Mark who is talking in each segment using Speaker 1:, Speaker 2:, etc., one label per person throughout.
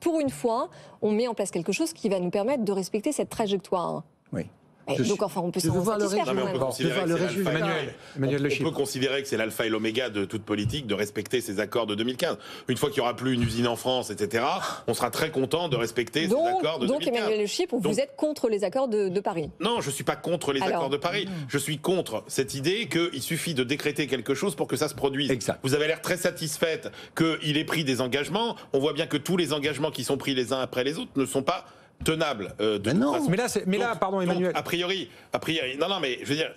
Speaker 1: Pour une fois, on met en place quelque chose qui va nous permettre de respecter cette trajectoire.
Speaker 2: Oui.
Speaker 1: Donc enfin, on peut s'en satisfaire.
Speaker 3: On peut considérer que c'est l'alpha et l'oméga de toute politique de respecter ces accords de 2015. Une fois qu'il n'y aura plus une usine en France, etc., on sera très content de respecter ces accords de 2015.
Speaker 1: Donc Emmanuel Le Chypre, vous êtes contre les accords de Paris?
Speaker 3: Non, je ne suis pas contre les accords de Paris. Je suis contre cette idée qu'il suffit de décréter quelque chose pour que ça se produise.
Speaker 2: Exact.
Speaker 3: Vous avez l'air très satisfaite qu'il ait pris des engagements. On voit bien que tous les engagements qui sont pris les uns après les autres ne sont pas tenable.
Speaker 4: Mais là, pardon Emmanuel.
Speaker 3: A priori, non, mais je veux dire,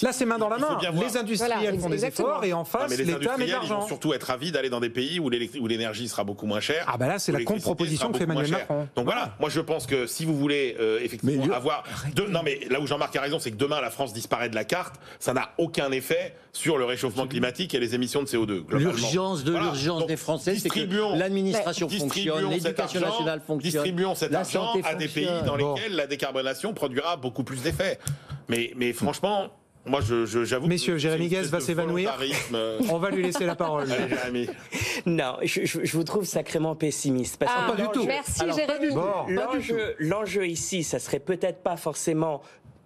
Speaker 4: là c'est main dans la main. Les industriels font des efforts et en face l'État met de l'argent.
Speaker 3: Ils vont surtout être ravis d'aller dans des pays où l'énergie sera beaucoup moins chère.
Speaker 4: Ah bah là c'est la contre-proposition que fait Emmanuel Macron.
Speaker 3: Donc voilà, moi je pense que si vous voulez effectivement avoir, non mais là où Jean-Marc a raison, c'est que demain la France disparaît de la carte, ça n'a aucun effet sur le réchauffement climatique et les émissions de CO2.
Speaker 2: L'urgence des Français, c'est que l'administration fonctionne, l'éducation nationale fonctionne,
Speaker 3: distribuons cet argent à des pays dans lesquels la décarbonation produira beaucoup plus d'effets. Mais franchement, moi j'avoue...
Speaker 4: Messieurs, Jérémy Guez va s'évanouir. On va lui laisser la parole.
Speaker 3: Allez, Jérémy.
Speaker 5: Non, je vous trouve sacrément pessimiste.
Speaker 2: Parce pas du tout.
Speaker 1: Merci Jérémy.
Speaker 5: L'enjeu ici, ça serait peut-être pas forcément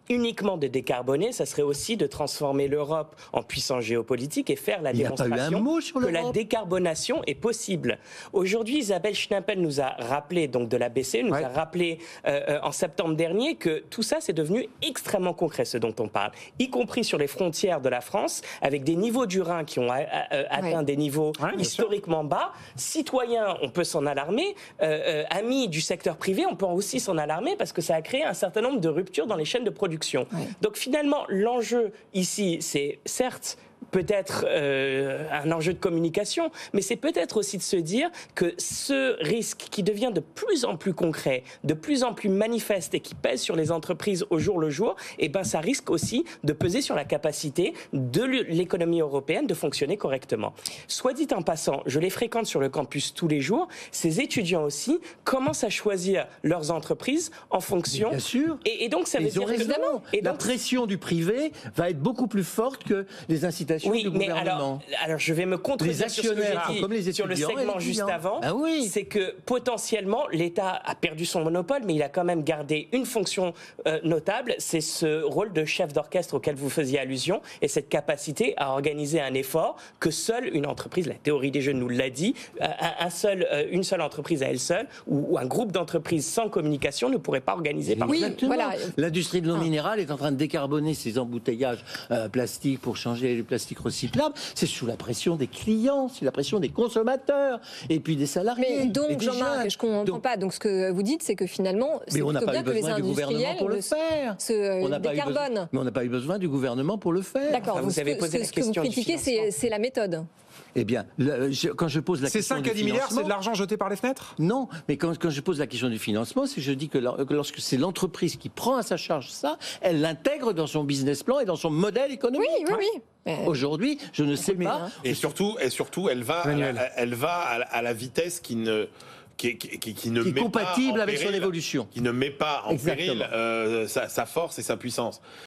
Speaker 5: uniquement de décarboner, ça serait aussi de transformer l'Europe en puissance géopolitique et faire la démonstration que la décarbonation est possible. Aujourd'hui, Isabelle Schnabel nous a rappelé, donc de la BCE, nous a rappelé en septembre dernier que tout ça, c'est devenu extrêmement concret, ce dont on parle, y compris sur les frontières de la France, avec des niveaux du Rhin qui ont atteint des niveaux historiquement bas. Citoyens, on peut s'en alarmer. Amis du secteur privé, on peut aussi s'en alarmer parce que ça a créé un certain nombre de ruptures dans les chaînes de production. Donc finalement, l'enjeu ici, c'est certes peut-être un enjeu de communication, mais c'est peut-être aussi de se dire que ce risque qui devient de plus en plus concret, de plus en plus manifeste et qui pèse sur les entreprises au jour le jour, eh ben ça risque aussi de peser sur la capacité de l'économie européenne de fonctionner correctement. Soit dit en passant, je les fréquente sur le campus tous les jours, ces étudiants aussi commencent à choisir leurs entreprises en fonction...
Speaker 2: Bien sûr.
Speaker 5: Et donc ça veut dire
Speaker 2: évidemment, la pression du privé va être beaucoup plus forte que les incitations du gouvernement.
Speaker 5: Alors je vais me contredire sur ce que j'ai dit
Speaker 2: comme les
Speaker 5: sur le segment juste avant. C'est que potentiellement l'État a perdu son monopole, mais il a quand même gardé une fonction notable, c'est ce rôle de chef d'orchestre auquel vous faisiez allusion et cette capacité à organiser un effort que seule une entreprise, la théorie des jeux nous l'a dit, une seule entreprise à elle seule ou un groupe d'entreprises sans communication ne pourrait pas organiser par
Speaker 2: L'industrie de l'eau minérale est en train de décarboner ses embouteillages plastiques pour changer les plastiques recyclables. C'est sous la pression des clients, sous la pression des consommateurs et puis des salariés.
Speaker 1: Mais donc, Jean-Marc, je ne comprends pas. Donc, ce que vous dites, c'est que finalement, c'est plutôt bien que les industriels se décarbonent.
Speaker 2: Mais on n'a pas eu besoin du gouvernement pour le faire.
Speaker 1: D'accord.
Speaker 5: Vous avez posé la question.
Speaker 1: Ce que vous critiquez, c'est la méthode.
Speaker 2: Eh bien, quand je pose la question du financement...
Speaker 4: C'est 5 à 10 milliards, c'est de l'argent jeté par les fenêtres?
Speaker 2: Non, mais quand je pose la question du financement, c'est que je dis que lorsque c'est l'entreprise qui prend à sa charge ça, elle l'intègre dans son business plan et dans son modèle économique.
Speaker 1: Oui.
Speaker 2: Aujourd'hui, je ne sais pas...
Speaker 3: Et surtout, elle va à la vitesse qui est
Speaker 2: compatible avec son évolution.
Speaker 3: Qui ne met pas en péril sa force et sa puissance.